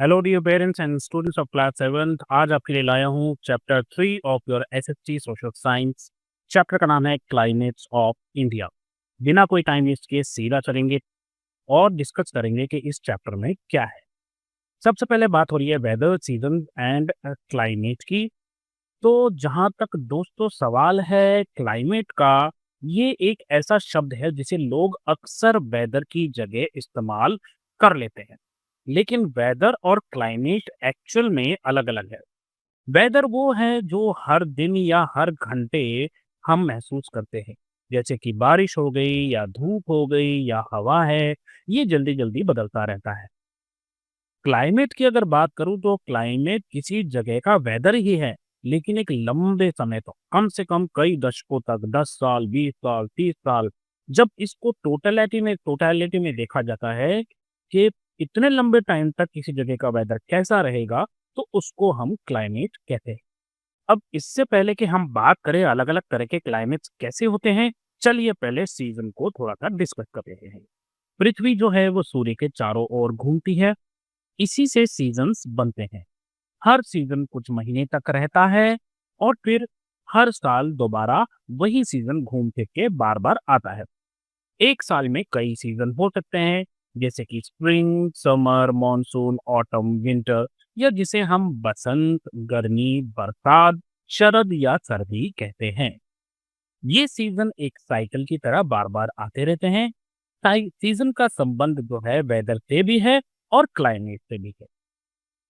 Hello dear parents and students of class 7th। आज आपके लिए लाया हूँ chapter 3 of your SST social science. Chapter का नाम है क्लाइमेट्स ऑफ इंडिया। बिना कोई टाइम वेस्ट किए सीधा चलेंगे और डिस्कस करेंगे कि इस चैप्टर में क्या है। सबसे पहले बात हो रही है वेदर सीजन एंड क्लाइमेट की। तो जहाँ तक दोस्तों सवाल है क्लाइमेट का, ये एक ऐसा शब्द है जिसे लोग अक्सर वेदर की जगह इस्तेमाल कर लेते हैं। लेकिन वेदर और क्लाइमेट एक्चुअल में अलग-अलग है। वेदर वो है जो हर दिन या हर घंटे हम महसूस करते हैं। जैसे कि बारिश हो गई या धूप हो गई या हवा है, ये जल्दी-जल्दी बदलता रहता है। क्लाइमेट की अगर बात करूँ तो क्लाइमेट किसी जगह का वेदर ही है, लेकिन एक लंबे समय तक, कम से कम कई दशकों तक, 10 साल, 20 साल, 30 साल, जब इसको टोटैलिटी में देखा जाता है कि इतने लंबे टाइम तक किसी जगह का वेदर कैसा रहेगा, तो उसको हम क्लाइमेट कहते हैं। अब इससे पहले कि हम बात करें अलग-अलग तरह के क्लाइमेट्स कैसे होते हैं, चलिए पहले सीज़न को थोड़ा-सा डिस्कस कर लेते हैं। पृथ्वी जो है वो सूर्य के चारों ओर घूमती है, इसी से सीजन्स बनते हैं। हर सीजन कुछ महीने तक रहता है और फिर हर साल दोबारा वही सीजन घूम फिर के बार बार आता है। एक साल में कई सीजन हो सकते हैं, जैसे कि spring, summer, monsoon, autumn, winter, या जिसे हम बसंत, गर्मी, बरसात, शरद या सर्दी कहते हैं। ये सीजन एक साइकिल की तरह बार बार आते रहते हैं। सीजन का संबंध जो है वेदर से भी है और क्लाइमेट से भी है।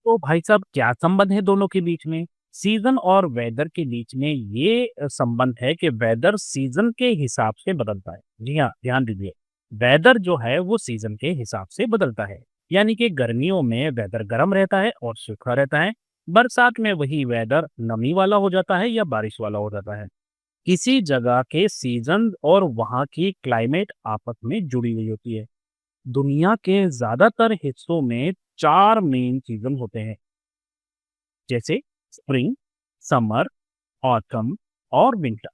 तो भाई साहब क्या संबंध है दोनों के बीच में? सीज़न और वेदर के बीच में ये संबंध है कि वेदर सीज़न के हिसाब से बदलता है। जी हाँ, ध्यान दीजिए। वेदर जो है वो सीज़न के हिसाब से बदलता है। यानी कि गर्मियों में वेदर गर्म रहता है और सूखा रहता है। बरसात में वही वेदर नमी वाला हो जाता है या बारिश वाला हो जाता है। किसी जगह के सीज़न और वहाँ की क्लाइमेट आपस में जुड़ी हुई होती है। दुनिया के ज़्यादातर हिस्सों में 4 मेन सीज़न होते हैं, जैसे स्प्रिंग, समर, ऑटम और विंटर।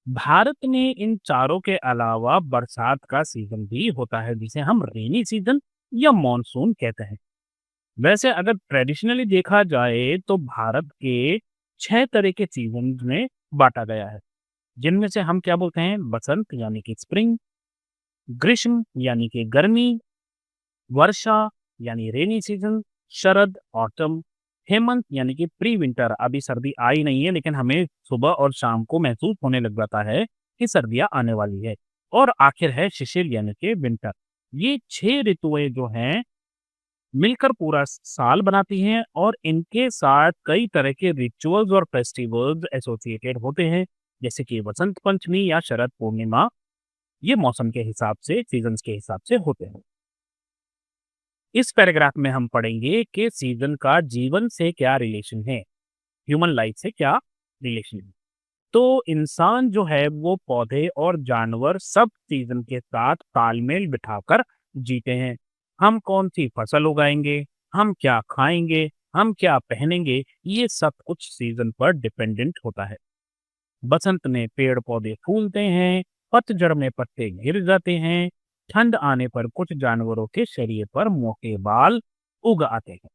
भारत में इन चारों के अलावा बरसात का सीज़न भी होता है, जिसे हम रेनी सीज़न या मॉनसून कहते हैं। वैसे अगर ट्रेडिशनली देखा जाए तो भारत के 6 तरह के सीज़न में बाँटा गया है, जिनमें से हम क्या बोलते हैं बसंत यानी कि स्प्रिंग, ग्रीष्म यानी कि गर्मी, वर्षा यानी रेनी सीजन, शरद ऑटम, हेमंत यानी कि प्री विंटर, अभी सर्दी आई नहीं है लेकिन हमें सुबह और शाम को महसूस होने लग जाता है कि सर्दियां आने वाली है, और आखिर है शिशिर यानी कि विंटर। ये 6 ऋतुएं जो हैं मिलकर पूरा साल बनाती हैं और इनके साथ कई तरह के रिचुअल्स और फेस्टिवल्स एसोसिएटेड होते हैं, जैसे कि वसंत पंचमी या शरद पूर्णिमा। ये मौसम के हिसाब से सीजन्स के हिसाब से होते हैं। इस पैराग्राफ में हम पढ़ेंगे कि सीजन का जीवन से क्या रिलेशन है, ह्यूमन लाइफ से क्या रिलेशन है। तो इंसान जो है वो पौधे और जानवर सब सीजन के साथ तालमेल बिठाकर जीते हैं। हम कौन सी फसल उगाएंगे, हम क्या खाएंगे, हम क्या पहनेंगे, ये सब कुछ सीजन पर डिपेंडेंट होता है। बसंत में पेड़ पौधे फूलते हैं, पतझड़ में पत्ते गिर जाते हैं, ठंड आने पर कुछ जानवरों के शरीर पर मोटे बाल उग आते हैं।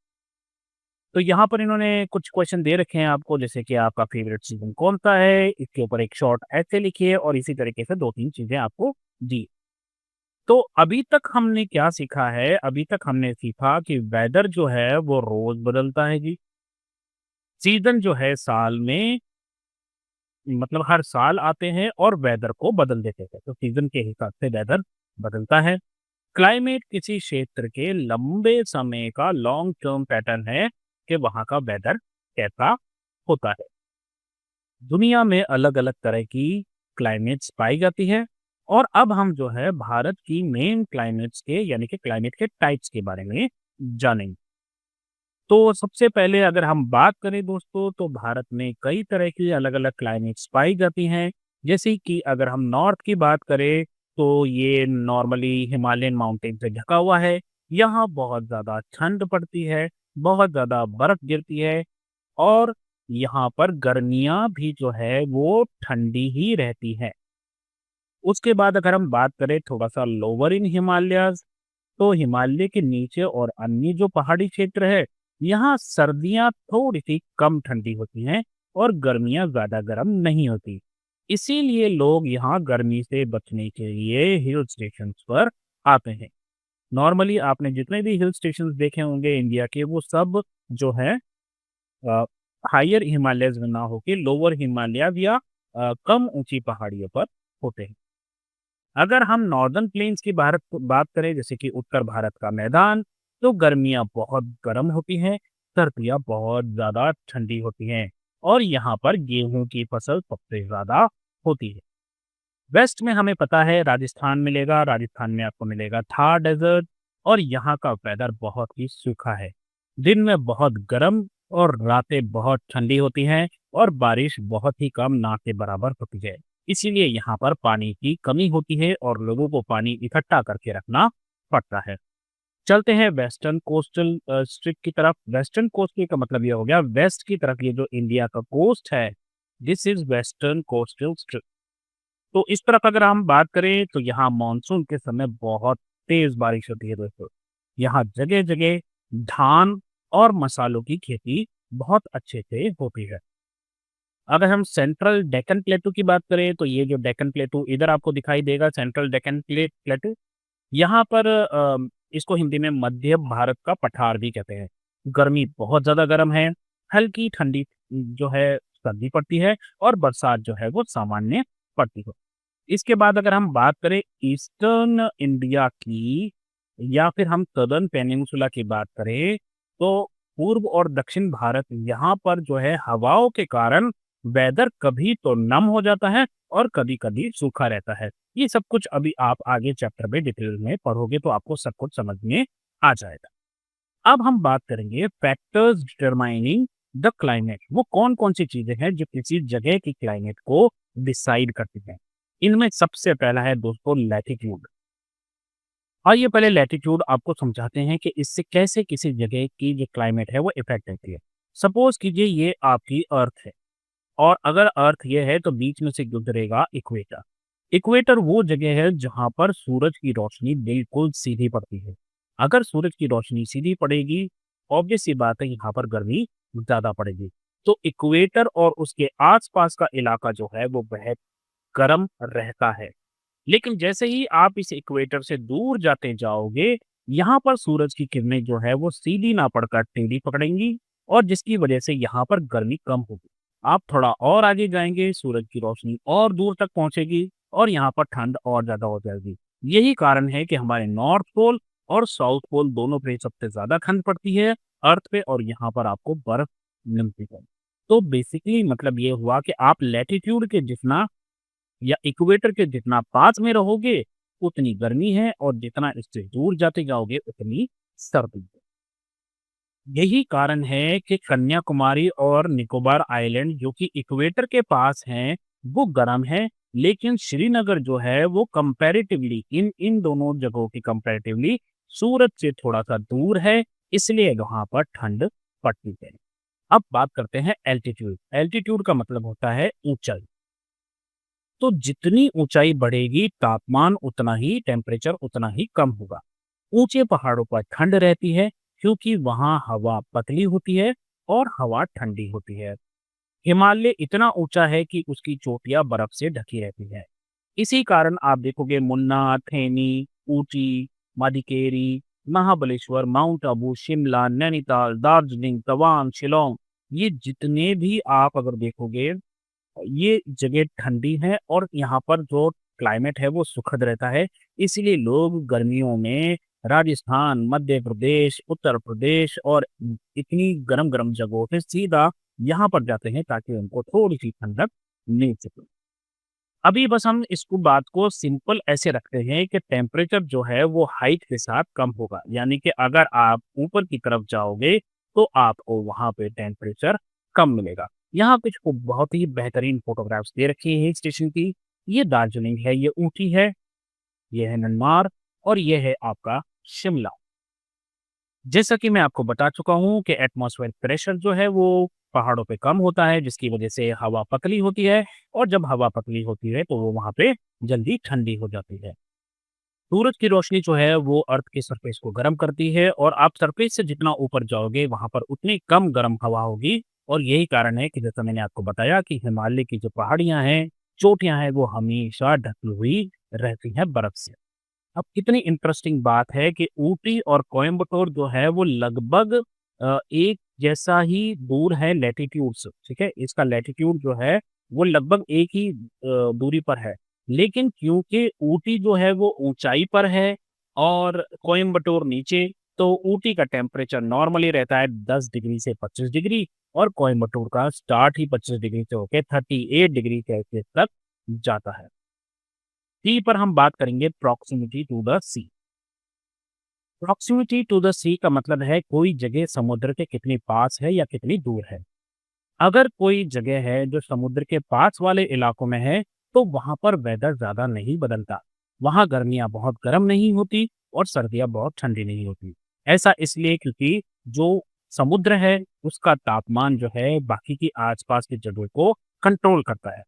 तो यहाँ पर इन्होंने कुछ क्वेश्चन दे रखे हैं आपको, जैसे कि आपका फेवरेट सीजन कौन सा है, इसके ऊपर एक शॉर्ट ऐसे लिखिए और इसी तरीके से 2-3 चीजें आपको दी। तो अभी तक हमने क्या सीखा है? अभी तक हमने सीखा कि वेदर जो है वो रोज बदलता है जी। सीजन जो है साल में, मतलब हर साल आते हैं और वेदर को बदल देते हैं, तो सीजन के हिसाब से वेदर बदलता है। क्लाइमेट किसी क्षेत्र के लंबे समय का लॉन्ग टर्म पैटर्न है कि वहाँ का वेदर कैसा होता है। दुनिया में अलग-अलग तरह की क्लाइमेट्स पाई जाती है और अब हम जो है भारत की मेन क्लाइमेट्स के यानी कि क्लाइमेट के टाइप्स के बारे में जानेंगे। तो सबसे पहले अगर हम बात करें दोस्तों, तो भारत में कई तरह की अलग-अलग क्लाइमेट्स पाई जाती हैं। जैसे कि अगर हम नॉर्थ की बात करें तो ये नॉर्मली हिमालयन माउंटेन से ढका हुआ है। यहाँ बहुत ज़्यादा ठंड पड़ती है, बहुत ज़्यादा बर्फ गिरती है और यहाँ पर गर्मियाँ भी जो है वो ठंडी ही रहती हैं। उसके बाद अगर हम बात करें थोड़ा-सा लोअर इन हिमालयाज़, तो हिमालय के नीचे और अन्य जो पहाड़ी क्षेत्र है, यहाँ सर्दियाँ थोड़ी-सी कम ठंडी होती हैं और गर्मियाँ ज़्यादा गर्म नहीं होती। इसीलिए लोग यहाँ गर्मी से बचने के लिए हिल स्टेशंस पर आते हैं। नॉर्मली आपने जितने भी हिल स्टेशंस देखे होंगे इंडिया के, वो सब जो है अ, हायर हिमालयज़ में ना होके लोअर हिमालयाज़ या कम ऊँची पहाड़ियों पर होते हैं। अगर हम नॉर्दर्न प्लेन्स की भारत बात करें, जैसे कि उत्तर भारत का मैदान, तो गर्मियाँ बहुत गर्म होती हैं, सर्दियाँ बहुत ज़्यादा ठंडी होती हैं और यहाँ पर गेहूँ की फसल सबसे ज़्यादा होती है। वेस्ट में हमें पता है राजस्थान मिलेगा, राजस्थान में आपको मिलेगा थार डेज़र्ट और यहाँ का वेदर बहुत ही सूखा है। दिन में बहुत गर्म और रातें बहुत ठंडी होती हैं और बारिश बहुत ही कम ना के बराबर होती है। इसीलिए यहाँ पर पानी की कमी होती है और लोगों को पानी इकट्ठा करके रखना पड़ता है। चलते हैं वेस्टर्न कोस्टल स्ट्रिप की तरफ। वेस्टर्न कोस्ट का मतलब ये हो गया वेस्ट की तरफ, ये जो इंडिया का कोस्ट है, this is western coastal strip. तो इस तरफ अगर हम बात करें तो यहाँ मानसून के समय बहुत तेज बारिश होती है दोस्तों। यहाँ जगह-जगह धान और मसालों की खेती बहुत अच्छे से होती है। अगर हम सेंट्रल डेक्कन प्लेटू की बात करें तो ये जो डेक्कन प्लेटू इधर आपको दिखाई देगा, सेंट्रल डेक्कन प्लेटू, यहाँ पर इसको हिंदी में मध्य भारत का पठार भी कहते हैं। गर्मी बहुत ज़्यादा गर्म है, हल्की ठंडी जो है सर्दी पड़ती है और बरसात जो है वो सामान्य पड़ती है। इसके बाद अगर हम बात करें ईस्टर्न इंडिया की या फिर हम सदर्न पेनिनसुला की बात करें, तो पूर्व और दक्षिण भारत, यहाँ पर जो है हवाओं के कारण वेदर कभी तो नम हो जाता है और कभी-कभी सूखा रहता है। ये सब कुछ अभी आप आगे चैप्टर में डिटेल में पढ़ोगे तो आपको सब कुछ समझ में आ जाएगा। अब हम बात करेंगे फैक्टर्स डिटरमाइनिंग द क्लाइमेट। वो कौन-कौन सी चीजें हैं जो किसी जगह की क्लाइमेट को डिसाइड करती हैं। इनमें सबसे पहला है दोस्तों लैटिट्यूड। आइए पहले लैटिट्यूड आपको समझाते हैं कि इससे कैसे किसी जगह की जो क्लाइमेट है वो इफेक्ट होती है। सपोज कीजिए ये आपकी अर्थ है और अगर अर्थ ये है तो बीच में से गुजरेगा इक्वेटर। इक्वेटर वो जगह है जहाँ पर सूरज की रोशनी बिल्कुल सीधी पड़ती है। अगर सूरज की रोशनी सीधी पड़ेगी, ऑब्वियस सी बात है यहाँ पर गर्मी ज़्यादा पड़ेगी। तो इक्वेटर और उसके आसपास का इलाका जो है वो बेहद गर्म रहता है। लेकिन जैसे ही आप इस इक्वेटर से दूर जाते जाओगे, यहाँ पर सूरज की किरणें जो है वो सीधी ना पड़कर टेढ़ी पकड़ेंगी और जिसकी वजह से यहाँ पर गर्मी कम होगी। आप थोड़ा और आगे जाएँगे, सूरज की रोशनी और दूर तक पहुँचेगी और यहाँ पर ठंड और ज़्यादा हो जाएगी। यही कारण है कि हमारे नॉर्थ पोल और साउथ पोल दोनों पे सबसे ज़्यादा ठंड पड़ती है अर्थ पे और यहाँ पर आपको बर्फ मिलती है। तो बेसिकली मतलब ये हुआ कि आप लैटीट्यूड के जितना या इक्वेटर के जितना पास में रहोगे, उतनी गर्मी है और जितना इससे दूर जाते जाओगे उतनी सर्दी है। यही कारण है कि कन्याकुमारी और निकोबार आइलैंड जो कि इक्वेटर के पास हैं, वो गर्म है, लेकिन श्रीनगर जो है वो कंपैरेटिवली इन इन दोनों जगहों की कंपैरेटिवली सूरज से थोड़ा-सा दूर है, इसलिए वहाँ पर ठंड पड़ती है। अब बात करते हैं एल्टीट्यूड। एल्टीट्यूड का मतलब होता है ऊंचाई। तो जितनी ऊंचाई बढ़ेगी तापमान उतना ही, टेम्परेचर उतना ही कम होगा। ऊंचे पहाड़ों पर ठंड रहती है क्योंकि वहाँ हवा पतली होती है और हवा ठंडी होती है। हिमालय इतना ऊंचा है कि उसकी चोटियां बर्फ से ढकी रहती है। इसी कारण आप देखोगे मुन्ना, थेनी, ऊटी, मडिकेरी, महाबलेश्वर, माउंट आबू, शिमला, नैनीताल, दार्जिलिंग, तवांग, शिलोंग, ये जितने भी आप अगर देखोगे, ये जगह ठंडी है और यहाँ पर जो क्लाइमेट है वो सुखद रहता है। इसीलिए लोग गर्मियों में राजस्थान, मध्य प्रदेश, उत्तर प्रदेश और इतनी गरम-गरम जगहों से सीधा यहाँ पर जाते हैं ताकि उनको थोड़ी-सी ठंडक मिल सके। अभी बस हम इसको बात को सिंपल ऐसे रखते हैं कि टेम्परेचर जो है वो हाइट के साथ कम होगा। यानी कि अगर आप ऊपर की तरफ जाओगे तो आपको वहाँ पे टेम्परेचर कम मिलेगा। यहाँ कुछ बहुत ही बेहतरीन फ़ोटोग्राफ्स दे रखी हैं हिल स्टेशन की। ये दार्जिलिंग है, ये ऊटी है, ये है ननमार और ये है आपका शिमला। जैसा कि मैं आपको बता चुका हूँ कि एटमॉस्फेरिक प्रेशर जो है वो पहाड़ों पे कम होता है जिसकी वजह से हवा पतली होती है और जब हवा पतली होती है तो वो वहाँ पे जल्दी ठंडी हो जाती है। सूरज की रोशनी जो है वो अर्थ के सरफेस को गर्म करती है और आप सरफेस से जितना ऊपर जाओगे वहां पर उतनी कम गर्म हवा होगी। और यही कारण है कि जैसा मैंने आपको बताया कि हिमालय की जो पहाड़ियां हैं, चोटियां हैं, वो हमेशा ढकी हुई रहती हैं बर्फ से। अब कितनी इंटरेस्टिंग बात है कि ऊटी और कोयम्बटूर जो है वो लगभग एक जैसा ही दूर है लैटिट्यूड से, ठीक है? इसका लैटिट्यूड जो है वो लगभग एक ही दूरी पर है। लेकिन क्योंकि ऊटी जो है वो ऊंचाई पर है और कोयम्बटूर नीचे, तो ऊटी का टेम्परेचर नॉर्मली रहता है 10 डिग्री से 25 डिग्री और कोयम्बटूर का स्टार्ट ही 25 डिग्री से होकर 38 डिग्री सेल्सियस तक जाता है। सी पर हम बात करेंगे proximity to the sea. Proximity to the sea का मतलब है कोई जगह समुद्र के कितनी पास है या कितनी दूर है। अगर कोई जगह है जो समुद्र के पास वाले इलाकों में है, तो वहां पर वेदर ज्यादा नहीं बदलता। वहां गर्मियां बहुत गर्म नहीं होती और सर्दियां बहुत ठंडी नहीं होती। ऐसा इसलिए क्योंकि जो समुद्र है उसका तापमान जो है बाकी की आसपास की जगहों को कंट्रोल करता है।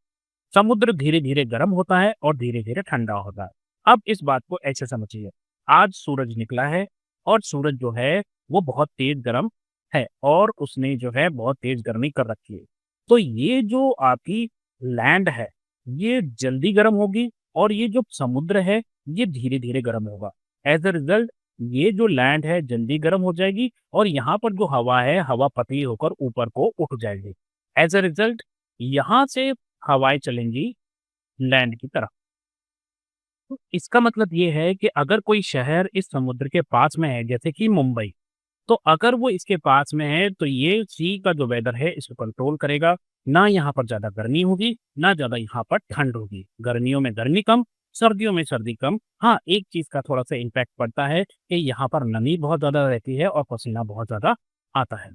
समुद्र धीरे-धीरे गर्म होता है और धीरे-धीरे ठंडा होता है। अब इस बात को ऐसे समझिए, आज सूरज निकला है और सूरज जो है वो बहुत तेज़ गर्म है और उसने जो है बहुत तेज़ गर्मी कर रखी है। तो ये जो आपकी लैंड है, ये जल्दी गर्म होगी और ये जो समुद्र है, ये धीरे-धीरे गर्म होगा। एज़ अ रिज़ल्ट ये जो लैंड है जल्दी गर्म हो जाएगी और यहाँ पर जो हवा है, हवा पतली होकर ऊपर को उठ जाएगी। एज़ अ रिज़ल्ट यहाँ से हवाएँ चलेंगी लैंड की तरफ। तो इसका मतलब ये है कि अगर कोई शहर इस समुद्र के पास में है, जैसे कि मुंबई, तो अगर वो इसके पास में है, तो ये सी का जो वेदर है इसको कंट्रोल करेगा। ना यहाँ पर ज़्यादा गर्मी होगी, ना ज़्यादा यहाँ पर ठंड होगी। गर्मियों में गर्मी कम, सर्दियों में सर्दी कम। हाँ, एक चीज़ का थोड़ा-सा इम्पैक्ट पड़ता है कि यहाँ पर नमी बहुत ज़्यादा रहती है और पसीना बहुत ज़्यादा आता है।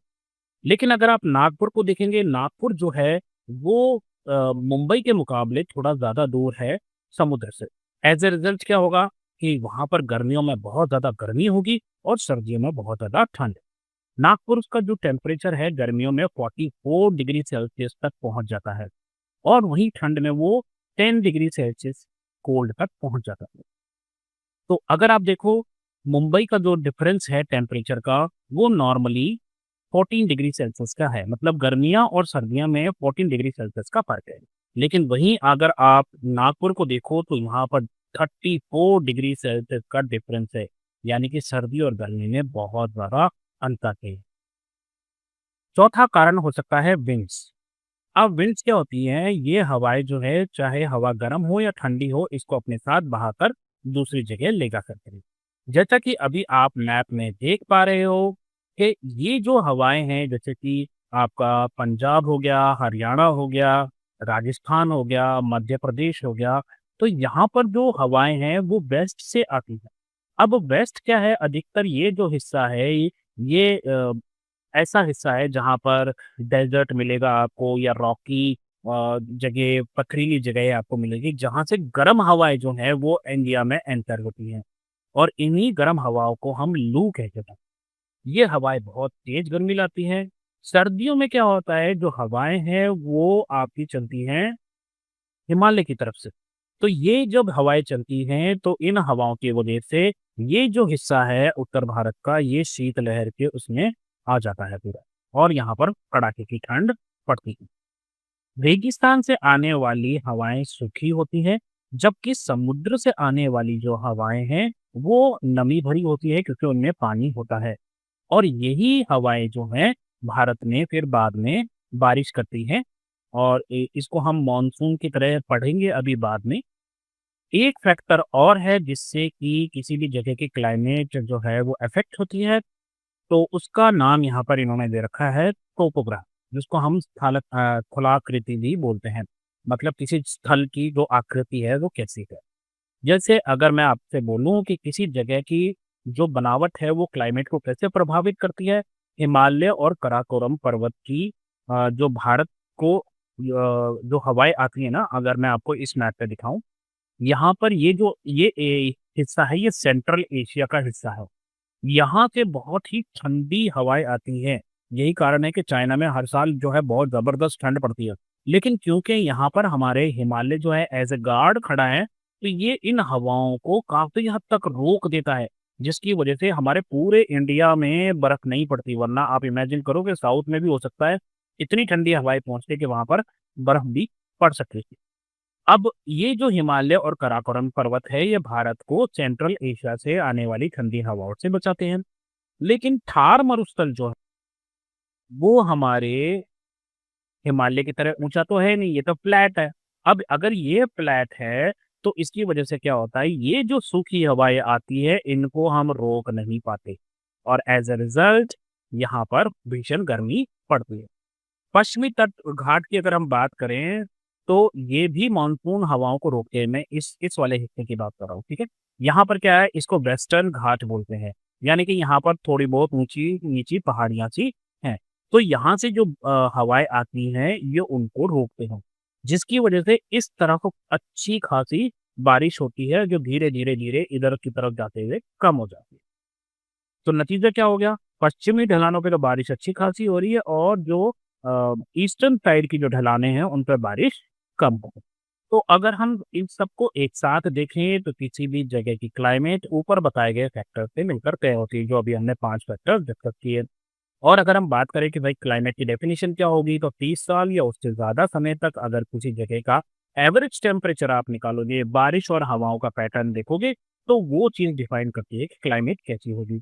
लेकिन अगर आप नागपुर को देखेंगे, नागपुर जो है वो मुंबई के मुकाबले थोड़ा ज़्यादा दूर है समुद्र से। एज़ अ रिज़ल्ट क्या होगा कि वहाँ पर गर्मियों में बहुत ज़्यादा गर्मी होगी और सर्दियों में बहुत ज़्यादा ठंड। नागपुर का जो टेम्परेचर है गर्मियों में 44 डिग्री सेल्सियस तक पहुँच जाता है और वहीं ठंड में वो 10 डिग्री सेल्सियस कोल्ड तक पहुँच जाता है। तो अगर आप देखो मुंबई का जो डिफरेंस है टेम्परेचर का, वो नॉर्मली 14 डिग्री सेल्सियस का है। मतलब गर्मियाँ और सर्दियाँ में 14 डिग्री सेल्सियस का फ़र्क है। लेकिन वहीं अगर आप नागपुर को देखो तो यहाँ पर 34 डिग्री सेल्सियस का डिफरेंस है। यानी कि सर्दी और गर्मी में बहुत ज़्यादा अंतर है। चौथा कारण हो सकता है विंड्स। अब विंड्स क्या होती हैं? ये हवाएँ जो है चाहे हवा गर्म हो या ठंडी हो, इसको अपने साथ बहाकर दूसरी जगह ले जा करती है। जैसा कि अभी आप मैप में देख पा रहे हो कि ये जो हवाएँ हैं जैसे कि आपका पंजाब हो गया, हरियाणा हो गया, राजस्थान हो गया, मध्य प्रदेश हो गया, तो यहाँ पर जो हवाएँ हैं वो वेस्ट से आती हैं। अब वेस्ट क्या है? अधिकतर ये जो हिस्सा है ये ऐसा हिस्सा है जहाँ पर डेज़र्ट मिलेगा आपको या रॉकी जगह, पथरीली जगह आपको मिलेगी, जहाँ से गर्म हवाएँ जो हैं वो इंडिया में एंटर होती हैं और इन्हीं गर्म हवाओं को हम लू कहते हैं। ये हवाएँ बहुत तेज़ गर्मी लाती हैं। सर्दियों में क्या होता है, जो हवाएँ हैं वो आपकी चलती हैं हिमालय की तरफ से। तो ये जब हवाएँ चलती हैं तो इन हवाओं की वजह से ये जो हिस्सा है उत्तर भारत का, ये शीतलहर के उसमें आ जाता है पूरा और यहाँ पर कड़ाके की ठंड पड़ती है। रेगिस्तान से आने वाली हवाएं सूखी होती हैं, जबकि समुद्र से आने वाली जो हवाएं हैं वो नमी भरी होती है क्योंकि उनमें पानी होता है। और यही हवाएं जो हैं भारत में फिर बाद में बारिश करती हैं और इसको हम मॉनसून की तरह पढ़ेंगे अभी बाद में। एक फैक्टर और है जिससे कि किसी भी जगह की क्लाइमेट जो है वो अफेक्ट होती है, तो उसका नाम यहाँ पर इन्होंने दे रखा है टोपोग्राफ, जिसको हम स्थलाकृति भी बोलते हैं। मतलब किसी स्थल की जो आकृति है वो कैसी है। जैसे अगर मैं आपसे बोलूँ कि किसी जगह की जो बनावट है वो क्लाइमेट को कैसे प्रभावित करती है, हिमालय और काराकोरम पर्वत की जो भारत को जो हवाएँ आती है ना, अगर मैं आपको इस मैप पे दिखाऊँ, यहाँ पर ये हिस्सा है, ये सेंट्रल एशिया का हिस्सा है। यहाँ से बहुत ही ठंडी हवाएँ आती हैं। यही कारण है कि चाइना में हर साल जो है बहुत ज़बरदस्त ठंड पड़ती है। लेकिन क्योंकि यहाँ पर हमारे हिमालय जो है एज़ अ गार्ड खड़ा है, तो ये इन हवाओं को काफ़ी हद तक रोक देता है, जिसकी वजह से हमारे पूरे इंडिया में बर्फ़ नहीं पड़ती, वरना आप इमेजिन करो कि साउथ में भी हो सकता है, इतनी ठंडी हवाएँ पहुँचती कि वहाँ पर बर्फ़ भी पड़ सकती थी। अब ये जो हिमालय और काराकोरम पर्वत है, ये भारत को सेंट्रल एशिया से आने वाली ठंडी हवाओं से बचाते हैं। लेकिन थार मरुस्थल जो है, वो हमारे हिमालय की तरह ऊँचा तो है नहीं, ये तो फ्लैट है। अब अगर ये फ्लैट है, तो इसकी वजह से क्या होता है, ये जो सूखी हवाएँ आती हैं, इनको हम रोक नहीं पाते और एज़ अ रिज़ल्ट यहाँ पर भीषण गर्मी पड़ती है। पश्चिमी तट घाट की अगर हम बात करें, तो ये भी मानसून हवाओं को रोकते हैं। मैं इस वाले हिस्से की बात कर रहा हूँ, ठीक है? यहाँ पर क्या है, इसको वेस्टर्न घाट बोलते हैं, यानी कि यहाँ पर थोड़ी बहुत ऊँची-नीची पहाड़ियाँ-सी हैं। तो यहाँ से जो हवाएँ आती हैं, ये उनको रोकते हैं, जिसकी वजह से इस तरफ अच्छी खासी बारिश होती है, जो धीरे-धीरे इधर की तरफ जाते हुए कम हो जाती है। तो नतीजा क्या हो गया? पश्चिमी ढलानों पे तो बारिश अच्छी खासी हो रही है और जो ईस्टर्न साइड की जो ढलानें हैं, उन पे बारिश कम हो गई। तो अगर हम इन सबको एक साथ देखें, तो किसी भी जगह की क्लाइमेट ऊपर बताए गए फैक्टर से मिलकर तय होती है, जो अभी हमने 5 फैक्टर डिस्कस किए। और अगर हम बात करें कि भाई क्लाइमेट की डेफिनिशन क्या होगी, तो 30 साल या उससे ज़्यादा समय तक अगर किसी जगह का एवरेज टेम्परेचर आप निकालोगे, बारिश और हवाओं का पैटर्न देखोगे, तो वो चीज़ डिफाइन करती है कि क्लाइमेट कैसी होगी।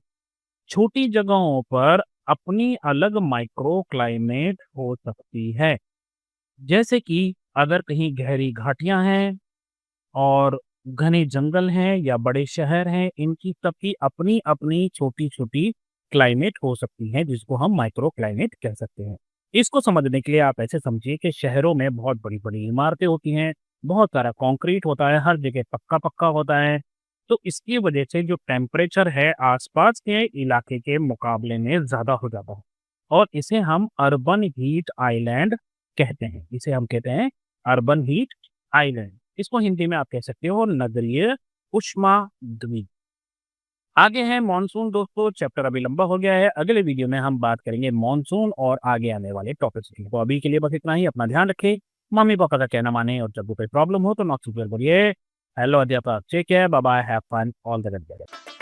छोटी जगहों पर अपनी अलग माइक्रो क्लाइमेट हो सकती है। जैसे कि अगर कहीं गहरी घाटियाँ हैं और घने जंगल हैं या बड़े शहर हैं, इनकी सबकी अपनी-अपनी छोटी-छोटी क्लाइमेट हो सकती है, जिसको हम माइक्रो क्लाइमेट कह सकते हैं। इसको समझने के लिए आप ऐसे समझिए कि शहरों में बहुत बड़ी-बड़ी इमारतें होती हैं, बहुत सारा कंक्रीट होता है, हर जगह पक्का-पक्का होता है। तो इसकी वजह से जो टेम्परेचर है आसपास के इलाके के मुकाबले में ज़्यादा हो जाता है और इसे हम अर्बन हीट आइलैंड कहते हैं। इसे हम कहते हैं अर्बन हीट आइलैंड। इसको हिंदी में आप कह सकते हो नगरीय उष्मा द्वीप। आगे है मॉनसून दोस्तों, चैप्टर अभी लंबा हो गया है। अगले वीडियो में हम बात करेंगे मॉनसून और आगे आने वाले टॉपिक्स की। तो अभी के लिए बस इतना ही, अपना ध्यान रखें, मम्मी-पापा का कहना मानें और जब भी कोई प्रॉब्लम हो तो नॉट टू फियर बोलिए। हेलो अध्यापक, take care, bye bye, have fun, all the very best.